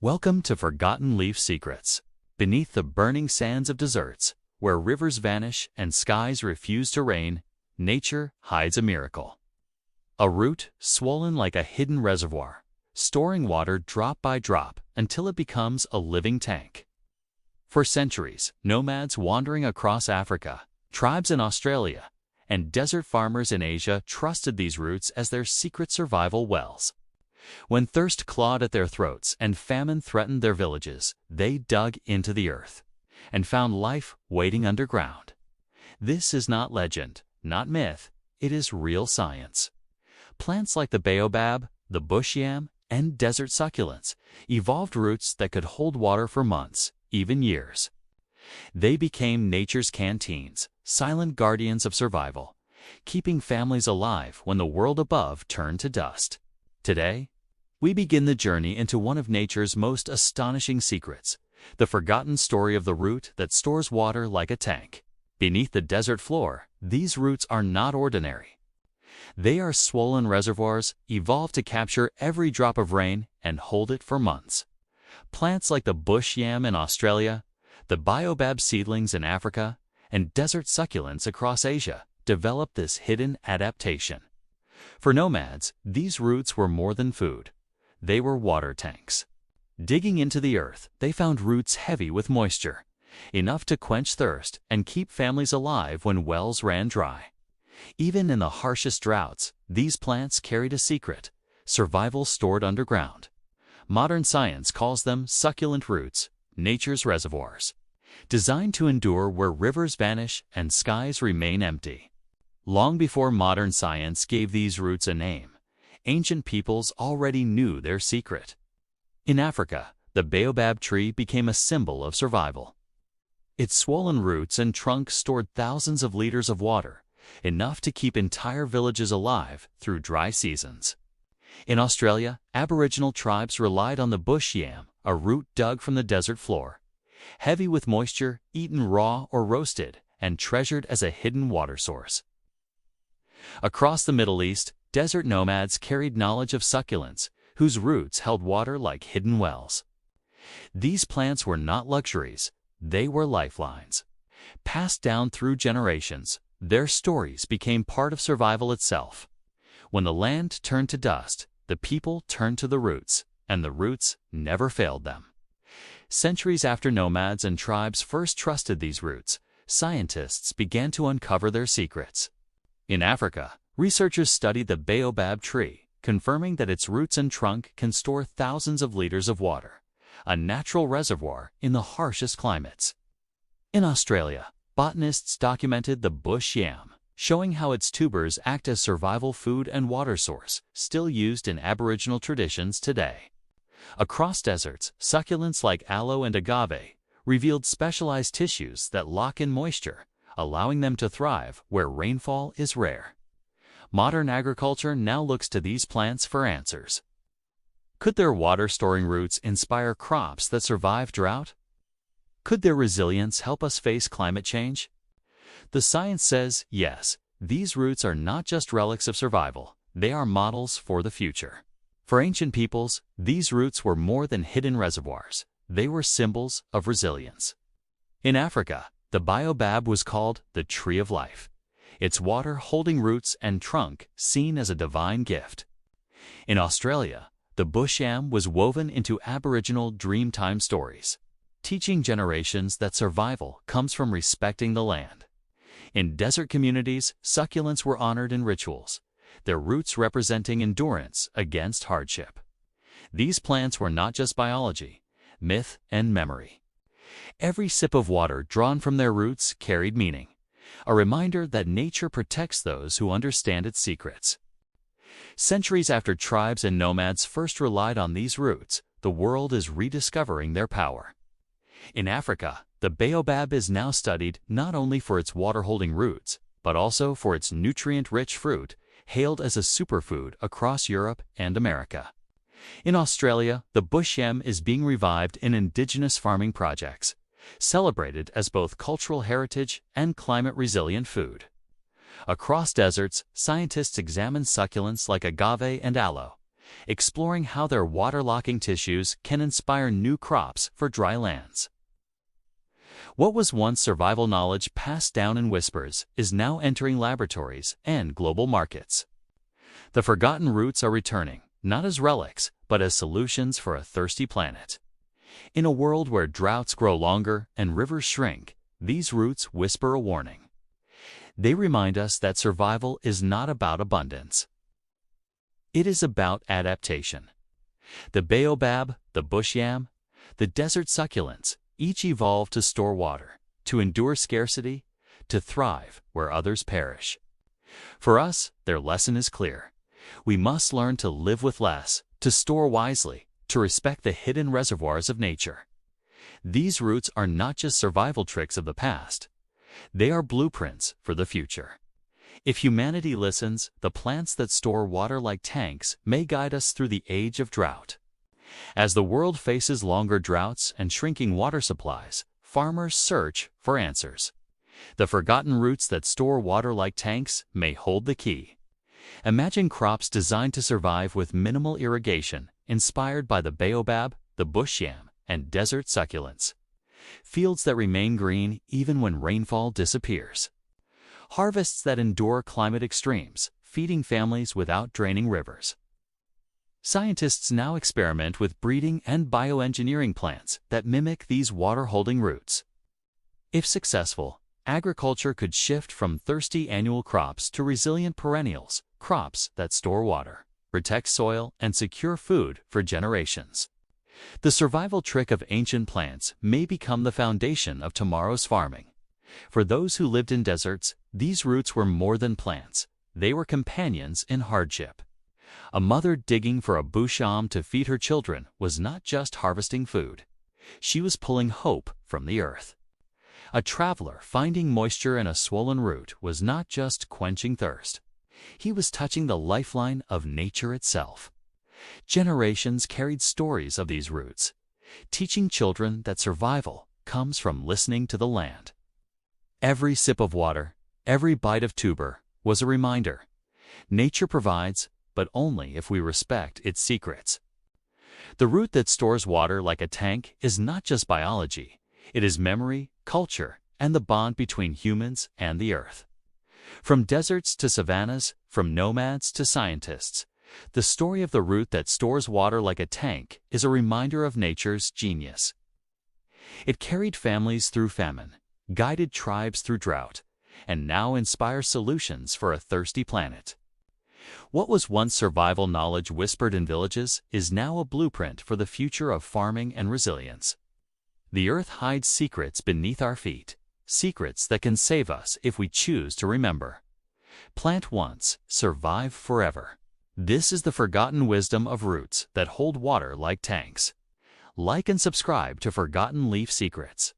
Welcome to Forgotten Leaf Secrets. Beneath the burning sands of deserts, where rivers vanish and skies refuse to rain, nature hides a miracle. A root swollen like a hidden reservoir, storing water drop by drop until it becomes a living tank. For centuries, nomads wandering across Africa, tribes in Australia, and desert farmers in Asia trusted these roots as their secret survival wells. When thirst clawed at their throats and famine threatened their villages, they dug into the earth and found life waiting underground. This is not legend, not myth, it is real science. Plants like the Baobab, the Bush Yam, and desert succulents evolved roots that could hold water for months, even years. They became nature's canteens, silent guardians of survival, keeping families alive when the world above turned to dust. Today, we begin the journey into one of nature's most astonishing secrets, the forgotten story of the root that stores water like a tank. Beneath the desert floor, these roots are not ordinary. They are swollen reservoirs evolved to capture every drop of rain and hold it for months. Plants like the Bush Yam in Australia, the Baobab seedlings in Africa, and desert succulents across Asia developed this hidden adaptation. For nomads, these roots were more than food. They were water tanks. Digging into the earth, they found roots heavy with moisture, enough to quench thirst and keep families alive when wells ran dry. Even in the harshest droughts, these plants carried a secret: survival stored underground. Modern science calls them succulent roots, nature's reservoirs, designed to endure where rivers vanish and skies remain empty. Long before modern science gave these roots a name, ancient peoples already knew their secret. In Africa, the baobab tree became a symbol of survival. Its swollen roots and trunk stored thousands of liters of water, enough to keep entire villages alive through dry seasons. In Australia, Aboriginal tribes relied on the bush yam, a root dug from the desert floor, heavy with moisture, eaten raw or roasted, and treasured as a hidden water source. Across the Middle East, desert nomads carried knowledge of succulents, whose roots held water like hidden wells. These plants were not luxuries, they were lifelines. Passed down through generations, their stories became part of survival itself. When the land turned to dust, the people turned to the roots, and the roots never failed them. Centuries after nomads and tribes first trusted these roots, scientists began to uncover their secrets. In Africa, researchers studied the baobab tree, confirming that its roots and trunk can store thousands of liters of water, a natural reservoir in the harshest climates. In Australia, botanists documented the bush yam, showing how its tubers act as survival food and water source, still used in Aboriginal traditions today. Across deserts, succulents like aloe and agave revealed specialized tissues that lock in moisture, allowing them to thrive where rainfall is rare. Modern agriculture now looks to these plants for answers. Could their water-storing roots inspire crops that survive drought? Could their resilience help us face climate change? The science says yes, these roots are not just relics of survival, they are models for the future. For ancient peoples, these roots were more than hidden reservoirs, they were symbols of resilience. In Africa, the baobab was called the tree of life, its water-holding roots and trunk seen as a divine gift. In Australia, the bush yam was woven into Aboriginal Dreamtime stories, teaching generations that survival comes from respecting the land. In desert communities, succulents were honored in rituals, their roots representing endurance against hardship. These plants were not just biology, myth and memory. Every sip of water drawn from their roots carried meaning, a reminder that nature protects those who understand its secrets. Centuries after tribes and nomads first relied on these roots, the world is rediscovering their power. In Africa, the baobab is now studied not only for its water-holding roots, but also for its nutrient-rich fruit, hailed as a superfood across Europe and America. In Australia, the bush yam is being revived in indigenous farming projects, celebrated as both cultural heritage and climate-resilient food. Across deserts, scientists examine succulents like agave and aloe, exploring how their water-locking tissues can inspire new crops for dry lands. What was once survival knowledge passed down in whispers is now entering laboratories and global markets. The forgotten roots are returning, not as relics, but as solutions for a thirsty planet. In a world where droughts grow longer and rivers shrink, these roots whisper a warning. They remind us that survival is not about abundance. It is about adaptation. The baobab, the bush yam, the desert succulents each evolved to store water, to endure scarcity, to thrive where others perish. For us, their lesson is clear. We must learn to live with less, to store wisely, to respect the hidden reservoirs of nature. These roots are not just survival tricks of the past. They are blueprints for the future. If humanity listens, the plants that store water like tanks may guide us through the age of drought. As the world faces longer droughts and shrinking water supplies, farmers search for answers. The forgotten roots that store water like tanks may hold the key. Imagine crops designed to survive with minimal irrigation, inspired by the baobab, the bush yam, and desert succulents. Fields that remain green even when rainfall disappears. Harvests that endure climate extremes, feeding families without draining rivers. Scientists now experiment with breeding and bioengineering plants that mimic these water-holding roots. If successful, agriculture could shift from thirsty annual crops to resilient perennials, crops that store water, protect soil, and secure food for generations. The survival trick of ancient plants may become the foundation of tomorrow's farming. For those who lived in deserts, these roots were more than plants. They were companions in hardship. A mother digging for a bush yam to feed her children was not just harvesting food. She was pulling hope from the earth. A traveler finding moisture in a swollen root was not just quenching thirst. He was touching the lifeline of nature itself. Generations carried stories of these roots, teaching children that survival comes from listening to the land. Every sip of water, every bite of tuber was a reminder. Nature provides, but only if we respect its secrets. The root that stores water like a tank is not just biology. It is memory, culture, and the bond between humans and the earth. From deserts to savannas, from nomads to scientists, the story of the root that stores water like a tank is a reminder of nature's genius. It carried families through famine, guided tribes through drought, and now inspires solutions for a thirsty planet. What was once survival knowledge whispered in villages is now a blueprint for the future of farming and resilience. The earth hides secrets beneath our feet, secrets that can save us if we choose to remember. Plant once, survive forever. This is the forgotten wisdom of roots that hold water like tanks. Like and subscribe to Forgotten Leaf Secrets.